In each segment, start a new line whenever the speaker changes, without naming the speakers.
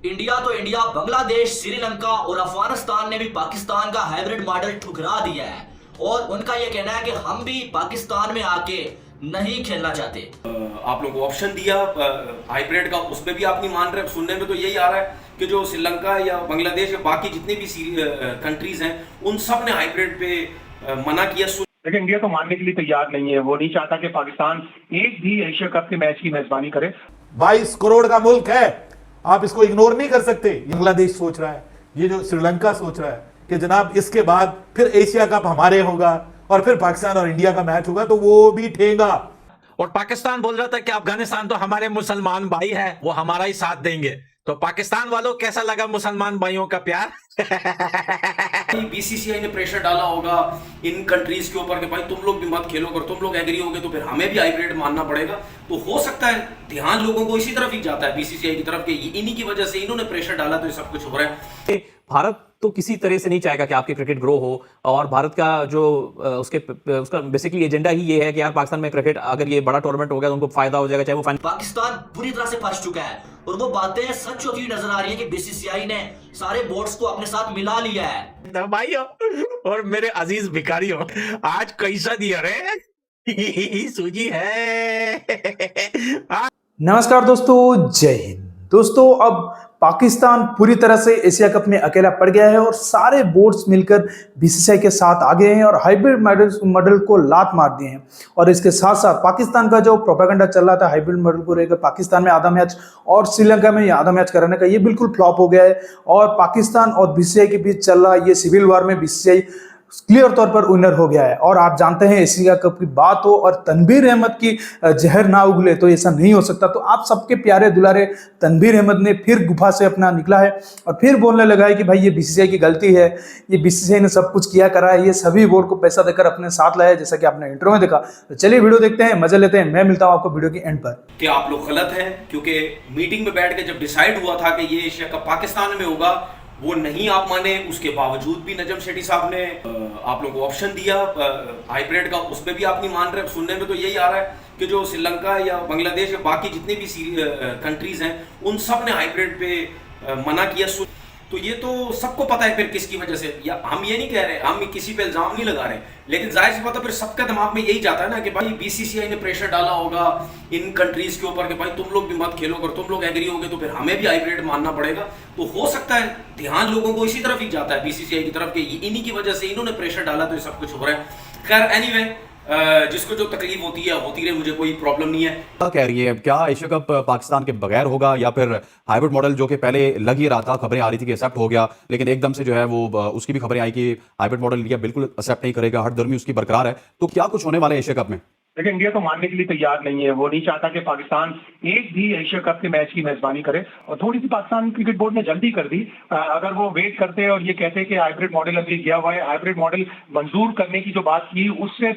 India तो India, Bangladesh, Sri Lanka और अफगानिस्तान ने भी पाकिस्तान का हाइब्रिड मॉडल ठुकरा दिया है और उनका यह कहना है कि हम भी पाकिस्तान में आके नहीं खेलना चाहते।
आप लोगों को ऑप्शन दिया हाइब्रिड का, उसमें भी आप नहीं मान रहे। सुनने में तो यही आ रहा है कि जो श्रीलंका या बांग्लादेश या बाकी जितने भी कंट्रीज हैं उन सब ने हाइब्रिड पे मना किया।
लेकिन इंडिया तो मानने के लिए तैयार नहीं है। वो नहीं चाहता कि पाकिस्तान एक भी एशिया कप के मैच की मेजबानी करे।
22 करोड़ का मुल्क है, आप इसको इग्नोर नहीं कर सकते। बांग्लादेश सोच रहा है, ये जो श्रीलंका सोच रहा है कि जनाब इसके बाद फिर एशिया कप हमारे होगा और फिर पाकिस्तान और इंडिया का मैच होगा, तो वो भी ठेंगा।
और पाकिस्तान बोल रहा था कि अफगानिस्तान तो हमारे मुसलमान भाई है, वो हमारा ही साथ देंगे। तो पाकिस्तान वालों कैसा लगा मुसलमान भाइयों का प्यार?
बीसीसीआई ने प्रेशर डाला होगा इन कंट्रीज के ऊपर कि भाई तुम लोग भी मत खेलो, अगर तुम लोग एग्री होगे तो फिर हमें भी हाइब्रिड मानना पड़ेगा। तो हो सकता है ध्यान लोगों को इसी तरफ ही जाता है, बीसीसीआई की तरफ, कि इन्हीं की वजह से इन्होंने प्रेशर डाला तो ये सब कुछ हो रहा है।
भारत तो किसी तरह से नहीं चाहेगा कि आपकी क्रिकेट ग्रो हो, और भारत का जो उसका बेसिकली एजेंडा ही ये है कि यार पाकिस्तान में क्रिकेट अगर ये बड़ा टूर्नामेंट हो गया तो उनको फायदा हो जाएगा, चाहे वो
पाकिस्तान बुरी तरह से फंस चुका है और वो बातें सच होती नजर आ रही है कि बीसीसीआई ने सारे बोर्ड्स को अपने साथ मिला लिया है।
भाइयों और मेरे अजीज भिखारियों, आज कैसा दिया रे सूजी है।
नमस्कार दोस्तों, जय हिंद। दोस्तों, अब पाकिस्तान पूरी तरह से एशिया कप में अकेला पड़ गया है और सारे बोर्ड्स मिलकर बीसीसीआई के साथ आ गए हैं और हाइब्रिड मॉडल को लात मार दिए हैं। और इसके साथ साथ पाकिस्तान का जो प्रोपेगेंडा चल रहा था हाइब्रिड मॉडल को लेकर, पाकिस्तान में आधा मैच और श्रीलंका में आधा मैच कराने का, ये बिल्कुल फ्लॉप हो गया है। और पाकिस्तान और बीसीसीआई के बीच चल रहा ये सिविल वॉर में बीसीसीआई क्लियर तौर पर विनर हो गया है। और आप जानते हैं एशिया कप की बात हो और तनवीर अहमद की जहर ना उगले तो ऐसा नहीं हो सकता। तो आप सबके प्यारे दुलारे तनवीर अहमद ने फिर गुफा से अपना निकला है और फिर बोलने लगा है कि भाई ये बीसीसीआई की गलती है, ये बीसीसीआई ने सब कुछ किया करा है, ये सभी बोर्ड को पैसा देकर अपने साथ लाया है, जैसा कि आपने इंट्रो में देखा। तो चलिए वीडियो देखते हैं, मजा लेते हैं। मैं मिलता हूं आपको वीडियो की एंड पर।
कि आप लोग गलत हैं, क्योंकि मीटिंग में बैठ के जब डिसाइड हुआ था कि ये एशिया कप पाकिस्तान में होगा, वो नहीं आप माने। उसके बावजूद भी नजम शेट्टी साहब ने आप लोगों को ऑप्शन दिया हाइब्रिड का, उसमें भी आप नहीं मान रहे। सुनने में तो यही आ रहा है कि जो श्रीलंका या बांग्लादेश या बाकी जितने भी कंट्रीज हैं उन सब ने हाइब्रिड पे मना किया। तो ये तो सबको पता है फिर किसकी वजह से। या हम ये नहीं कह रहे, हम किसी पे इल्जाम नहीं लगा रहे, लेकिन जाहिर सी बात है फिर सबके दिमाग में यही जाता है ना कि भाई बीसीसीआई ने प्रेशर डाला होगा इन कंट्रीज के ऊपर कि भाई तुम लोग भी मत खेलो, अगर तुम लोग एग्री होगे तो फिर हमें भी हाइब्रिड मानना पड़ेगा। तो हो सकता है ध्यान लोगों को इसी तरफ ही जाता है, बीसीसीआई की तरफ, कि इन्हीं की वजह से इन्होंने प्रेशर डाला तो ये सब कुछ हो रहा है। खैर एनीवे, जिसको जो तकलीफ होती है होती रहे, मुझे कोई प्रॉब्लम नहीं है।
क्या कह रही है, क्या एशिया कप पाकिस्तान के बगैर होगा या फिर हाइब्रिड मॉडल जो कि पहले लग ही रहा था, खबरें आ रही थी कि एक्सेप्ट हो गया, लेकिन एकदम से जो है वो उसकी भी खबरें आई कि हाइब्रिड मॉडल इंडिया बिल्कुल एक्सेप्ट नहीं करेगा, हठधर्मी उसकी बरकरार है। तो क्या कुछ होने वाला है एशिया कप में?
लेकिन इंडिया तो मानने के लिए तैयार नहीं है। वो नहीं चाहता कि पाकिस्तान एक भी एशिया कप के मैच की मेजबानी करे। और थोड़ी सी पाकिस्तान क्रिकेट बोर्ड ने जल्दी कर दी। अगर वो वेट करते और ये कहते कि हाइब्रिड मॉडल अभी गया हुआ है, हाइब्रिड मॉडल मंजूर करने की जो बात की, उससे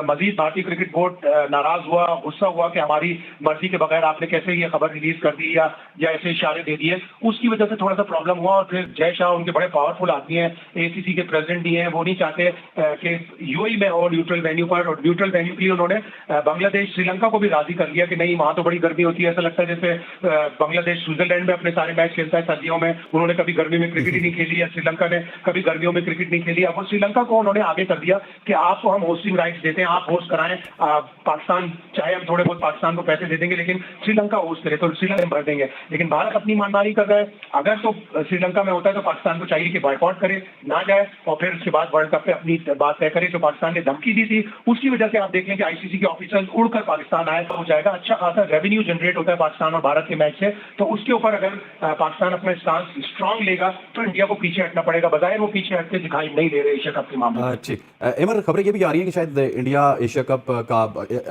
मजीद भारतीय क्रिकेट बोर्ड नाराज हुआ, गुस्सा हुआ कि हमारी मर्जी के बगैर आपने कैसे ये खबर रिलीज कर दी या ऐसे इशारे दे दिए। उसकी वजह से थोड़ा सा प्रॉब्लम हुआ। और फिर जय शाह उनके बड़े पावरफुल आदमी है, एसीसी के प्रेसिडेंट ही है, वो नहीं चाहते कि यूएई में हो न्यूट्रल वेन्यू पर। और न्यूट्रल वेन्यू के लिए उन्होंने बांग्लादेश श्रीलंका को भी राजी कर लिया कि नहीं, वहां तो बड़ी गर्मी होती है, ऐसा लगता है जैसे बांग्लादेश स्विट्जरलैंड में अपने सारे मैच खेलता है सर्दियों में। उन्होंने कभी गर्मी में क्रिकेट ही नहीं खेली है, श्रीलंका ने कभी गर्मियों में क्रिकेट नहीं खेली। अब श्रीलंका को उन्होंने आगे कर दिया कि आपको हम होस्टिंग राइट्स देते हैं, आप होस्ट कराएं। पाकिस्तान चाहे हम थोड़े बहुत पाकिस्तान को पैसे दे देंगे, लेकिन श्रीलंका होस्ट करे तो श्रीलंका भर देंगे। लेकिन भारत अपनी ईमानदारी कर रहा है। अगर तो श्रीलंका में होता है तो पाकिस्तान को चाहिए कि बॉयकॉट करे, ना जाए, और फिर उसके बाद वर्ल्ड कप पे अपनी बात तय करे। जो पाकिस्तान ने धमकी दी थी, उसकी वजह से आप देखें कि आईसीसी के ऑफिसर्स उड़कर पाकिस्तान आया हो जाएगा। अच्छा खासा रेवेन्यू जनरेट होता है पाकिस्तान और भारत के मैच से। तो उसके ऊपर अगर पाकिस्तान अपना स्टांस स्ट्रांग लेगा तो इंडिया को पीछे हटना पड़ेगा। बजाय वो पीछे हटते दिखाई नहीं दे रहे एशिया कप के मामले में।
ठीक, एमर खबरें ये भी आ रही है कि शायद इंडिया एशिया कप का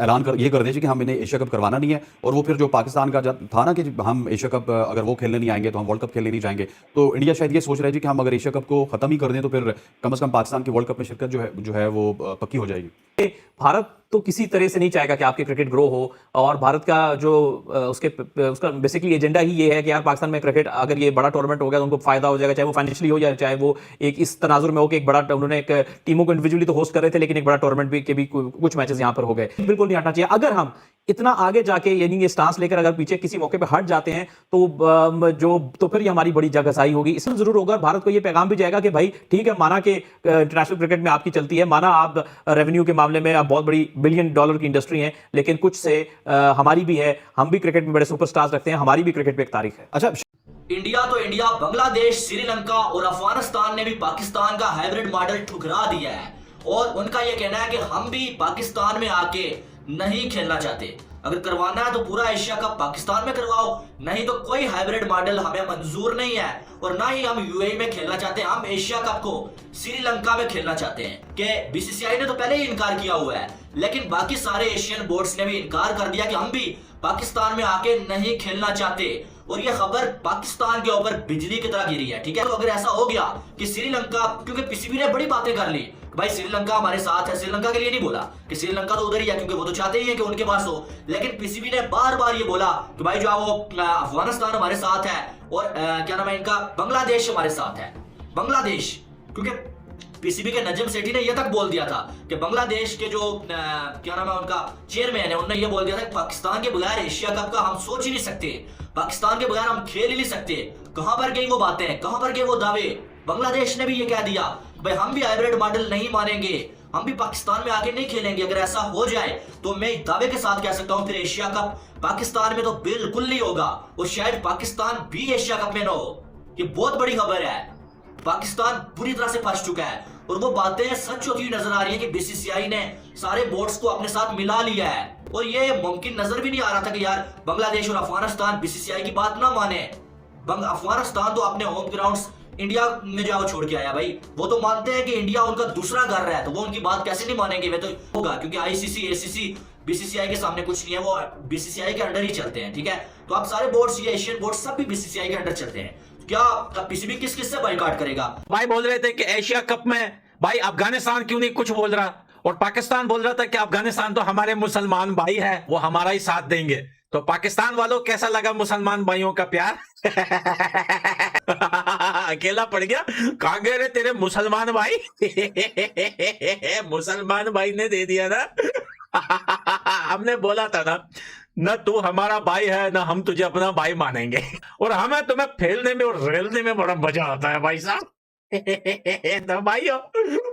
ऐलान कर दे कि हम इन्हें एशिया कप करवाना नहीं है, और वो फिर जो पाकिस्तान का था ना कि हम एशिया कप अगर वो खेलने नहीं आएंगे तो हम वर्ल्ड कप खेलने नहीं जाएंगे। तो इंडिया शायद ये सोच रहा है कि हम अगर एशिया कप को खत्म ही कर दें तो फिर कम से कम पाकिस्तान की वर्ल्ड कप में शिरकत जो है वो पक्की हो जाएगी। भारत तो किसी तरह से नहीं चाहेगा कि आपकी क्रिकेट ग्रो हो, और भारत का जो उसका बेसिकली एजेंडा ही ये है कि यार पाकिस्तान में क्रिकेट अगर ये बड़ा टूर्नामेंट हो गया तो उनको फायदा हो जाएगा, चाहे वो फाइनेंशियली हो या चाहे वो एक इस तनाजुर में हो कि एक बड़ा, उन्होंने एक टीमों को इंडिविजुअली तो होस्ट कर रहे थे लेकिन एक बड़ा टूर्नामेंट भी के भी कुछ मैचेस यहाँ पर हो गए। बिल्कुल नहीं हटना चाहिए। अगर हम इतना आगे जाके यानी ये स्टांस लेकर अगर पीछे किसी मौके पे हट जाते हैं तो फिर ये हमारी बड़ी जगहसाई होगी। इसमें जरूर होगा भारत को ये पैगाम भी जाएगा कि भाई ठीक है, माना कि इंटरनेशनल क्रिकेट में आपकी चलती है, माना आप रेवेन्यू के मामले में आप बहुत बड़ी $1 बिलियन की इंडस्ट्री है, लेकिन कुछ से हमारी भी है, हम भी क्रिकेट में बड़े सुपरस्टार्स रखते हैं, हमारी भी क्रिकेट पे एक तारीख है। अच्छा,
इंडिया तो इंडिया, बांग्लादेश, श्रीलंका और अफगानिस्तान ने भी पाकिस्तान का हाइब्रिड मॉडल ठुकरा दिया है और उनका यह कहना है कि हम भी पाकिस्तान में आके नहीं खेलना चाहते। अगर करवाना है तो पूरा एशिया कप पाकिस्तान में करवाओ, नहीं तो कोई हाइब्रिड मॉडल हमें मंजूर नहीं है और ना ही हम यूएई में खेलना चाहते हैं। हम एशिया कप को श्रीलंका में खेलना चाहते हैं। कि बीसीसीआई ने तो पहले ही इनकार किया हुआ है, लेकिन बाकी सारे एशियन बोर्ड्स ने भी इनकार कर दिया कि हम भी पाकिस्तान में आके नहीं खेलना चाहते। और ये खबर पाकिस्तान के ऊपर बिजली की तरह गिरी है। ठीक है, तो अगर ऐसा हो गया कि श्रीलंका, क्योंकि पीसीबी ने बड़ी बातें कर ली भाई श्रीलंका हमारे साथ है, श्रीलंका के लिए नहीं बोला कि श्रीलंका तो उधर ही है क्योंकि वो तो चाहते ही है कि उनके पास हो, लेकिन पीसीबी ने बार बार ये बोला कि भाई जो वो अफगानिस्तान हमारे साथ है और क्या नाम है इनका, बांग्लादेश हमारे साथ है। बांग्लादेश, क्योंकि पीसीबी के नजम सेठी ने यह तक बोल दिया था कि बांग्लादेश के जो क्या नाम है उनका चेयरमैन है, उन्होंने यह बोल दिया था कि पाकिस्तान के बगैर एशिया कप का हम सोच ही नहीं सकते, पाकिस्तान के बगैर हम खेल ही नहीं सकते। कहां पर गई वो बातें, कहां पर गए वो दावे? बांग्लादेश ने भी ये कह दिया भाई हम भी हाइब्रिड मॉडल नहीं मानेंगे, हम भी पाकिस्तान में आके नहीं खेलेंगे। अगर ऐसा हो जाए तो मैं दावे के साथ कह सकता हूं फिर एशिया कप पाकिस्तान में तो बिल्कुल नहीं होगा और शायद पाकिस्तान भी एशिया कप में ना हो। ये बहुत बड़ी खबर है। पाकिस्तान बुरी तरह से फंस चुका है और वो बातें सच होती हुई नजर आ रही है कि बीसीसीआई ने सारे बोर्ड्स को अपने साथ मिला लिया है और ये मुमकिन नजर भी नहीं आ रहा था कि यार बांग्लादेश और अफगानिस्तान बीसीसीआई की बात ना माने। अफगानिस्तान तो अपने होम ग्राउंड्स इंडिया में जो छोड़ के आया भाई, वो तो मानते हैं कि इंडिया उनका दूसरा घर है, तो वो उनकी बात कैसे नहीं मानेंगे? वे तो होगा क्योंकि आईसीसी एसीसी बीसीसीआई के सामने कुछ नहीं है, वो बीसीसीआई के अंडर ही चलते हैं। ठीक है, तो आप सारे बोर्ड्स, ये एशियन बोर्ड सब भी बीसीसीआई के अंडर चलते हैं। क्या पीसीबी किस किस से बाइकआउट करेगा?
भाई बोल रहे थे कि एशिया कप में भाई अफगानिस्तान क्यों नहीं कुछ बोल रहा, और पाकिस्तान बोल रहा था कि अफगानिस्तान तो हमारे मुसलमान भाई है, वो हमारा ही साथ देंगे। तो पाकिस्तान वालों कैसा लगा मुसलमान भाइयों का प्यार? अकेला पड़ गया, कहां गए रे तेरे मुसलमान भाई? मुसलमान भाई ने दे दिया ना। हमने बोला था ना तू हमारा भाई है ना हम तुझे अपना भाई मानेंगे, और हमें तुम्हें फेलने में और रेलने में बड़ा मजा आता है भाई साहब। तो भाइयों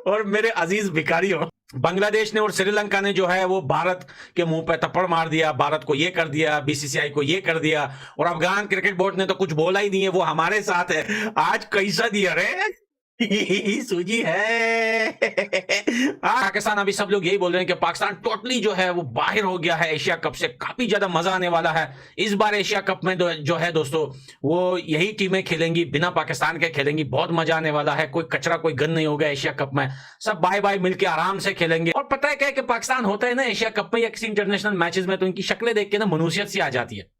और मेरे अजीज भिखारियों, बांग्लादेश ने और श्रीलंका ने जो है वो भारत के मुंह पे थप्पड़ मार दिया, भारत को ये कर दिया, बीसीसीआई को ये कर दिया, और अफगान क्रिकेट बोर्ड ने तो कुछ बोला ही नहीं है, वो हमारे साथ है। आज कैसा दिया रे सूजी है। पाकिस्तान, अभी सब लोग यही बोल रहे हैं कि पाकिस्तान टोटली जो है वो बाहर हो गया है एशिया कप से, काफी ज्यादा मजा आने वाला है इस बार एशिया कप में। जो है दोस्तों वो यही टीमें खेलेंगी, बिना पाकिस्तान के खेलेंगी, बहुत मजा आने वाला है। कोई कचरा कोई गन नहीं होगा एशिया कप में, सब बाय बाय मिलके आराम से खेलेंगे। और पता है क्या कि पाकिस्तान होता है ना एशिया कप में या किसी इंटरनेशनल मैचेस में, तो इनकी शक्लें देख के ना मनुष्यत सी आ जाती है।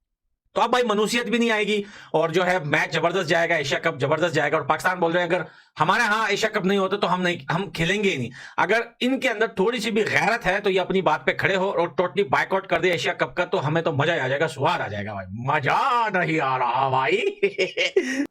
तो अब भाई मनुष्यत भी नहीं आएगी और जो है मैच जबरदस्त जाएगा, एशिया कप जबरदस्त जाएगा। और पाकिस्तान बोल रहे हैं अगर हमारे यहाँ एशिया कप नहीं होता तो हम खेलेंगे ही नहीं। अगर इनके अंदर थोड़ी सी भी गैरत है तो ये अपनी बात पे खड़े हो और टोटली बायकॉट कर दे एशिया कप का, तो हमें तो मजा आ जाएगा, स्वाद आ जाएगा भाई। मजा नहीं आ रहा भाई।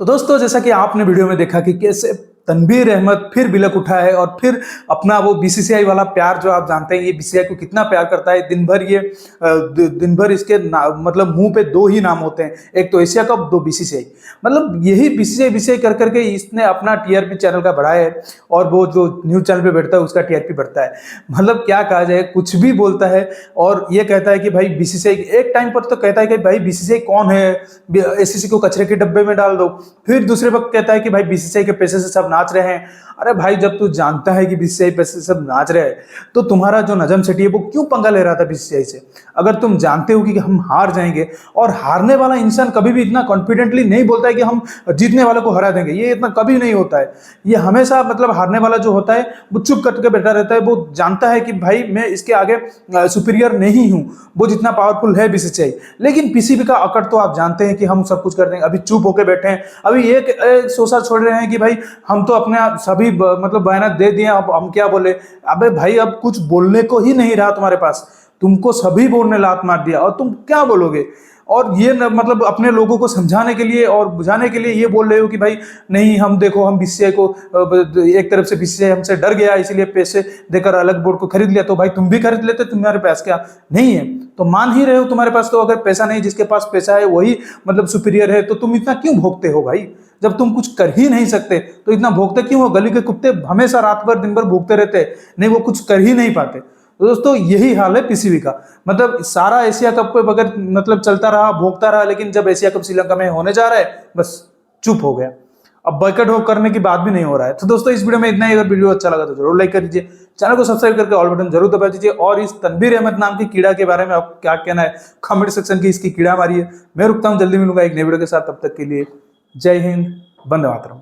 तो दोस्तों, जैसा कि आपने वीडियो में देखा कि कैसे तनवीर अहमद फिर बिलक उठा है और फिर अपना वो बीसीसीआई वाला प्यार, जो आप जानते हैं ये बीसीसीआई को कितना प्यार करता है, दिन भर इसके मतलब मुंह पे दो ही नाम होते हैं, एक तो एशिया कप, दो बीसीसीआई। मतलब यही बीसीसीआई कर करके इसने अपना टीआरपी चैनल का बढ़ाया है और वो जो न्यूज चैनल पे बैठता है उसका टीआरपी बढ़ता है। मतलब क्या कहा जाए, कुछ भी बोलता है और ये कहता है कि भाई बीसीसीआई, एक टाइम पर तो कहता है कि भाई बीसीसीआई कौन है, एसीसी को कचरे के डब्बे में डाल दो, फिर दूसरे वक्त कहता है कि भाई बीसीसीआई के पैसे से सब नाच रहे हैं। अरे भाई, जब तू जानता है कि बीसीसीआई पैसे से सब नाच रहे हैं तो तुम्हारा जो नजम सेठी है वो क्यों पंगा ले रहा था बीसीसीआई से? अगर तुम जानते हो कि हम हार जाएंगे, और हारने वाला इंसान कभी भी इतना कॉन्फिडेंटली नहीं बोलता है कि हम जीतने वाले को हरा देंगे, ये इतना कभी नहीं होता है। ये हमेशा मतलब हारने वाला जो होता है वो चुप करके बैठा रहता है, वो जानता है कि भाई मैं इसके आगे सुपीरियर नहीं हूं, वो जितना पावरफुल है बीसीसीआई। लेकिन पीसीबी का अकड़ तो आप जानते हैं कि हम सब कुछ कर देंगे। अभी चुप होकर बैठे हैं, अभी एक सोचा छोड़ रहे हैं कि भाई हम हम तो अपने सभी मतलब बयान दे दिए, अब हम क्या बोले। अबे भाई अब कुछ बोलने को ही नहीं रहा तुम्हारे पास, तुमको सभी बोर्ड ने लात मार दिया और तुम क्या बोलोगे। और ये मतलब अपने लोगों को समझाने के लिए और बुझाने के लिए ये बोल रहे हो कि भाई नहीं हम देखो हम बीसीसीआई को एक तरफ से बीसीसीआई हमसे डर गया इसलिए पैसे देकर अलग बोर्ड को खरीद लिया। तो भाई तुम भी खरीद लेते, तुम्हारे पास क्या नहीं है? तो मान ही रहे हो तुम्हारे पास तो अगर पैसा नहीं, जिसके पास पैसा है वही मतलब सुपीरियर है, तो तुम इतना क्यों भोगते हो भाई? जब तुम कुछ कर ही नहीं सकते तो इतना भोगते क्यों हो? गली के कुत्ते हमेशा रात भर दिन भर भोगते रहते, नहीं वो कुछ कर ही नहीं पाते। तो दोस्तों यही हाल है पीसीबी का। मतलब सारा एशिया कप पे बगैर मतलब चलता रहा, भोगता रहा, लेकिन जब एशिया कप श्रीलंका में होने जा रहा है बस चुप हो गया। अब बॉयकॉट हो करने की बात भी नहीं हो रहा है। तो दोस्तों इस वीडियो में इतना ही। अगर वीडियो अच्छा लगा तो जरूर लाइक कर दीजिए, चैनल को सब्सक्राइब करके ऑल बटन जरूर दबा दीजिए। और इस तनवीर अहमद नाम की कीड़ा के बारे में आप क्या कहना है कमेंट सेक्शन की, इसकी कीड़ा मारी है। मैं रुकता हूँ, जल्दी मिलूंगा एक नई वीडियो के साथ। तब तक के लिए जय हिंद, वंदे मातरम।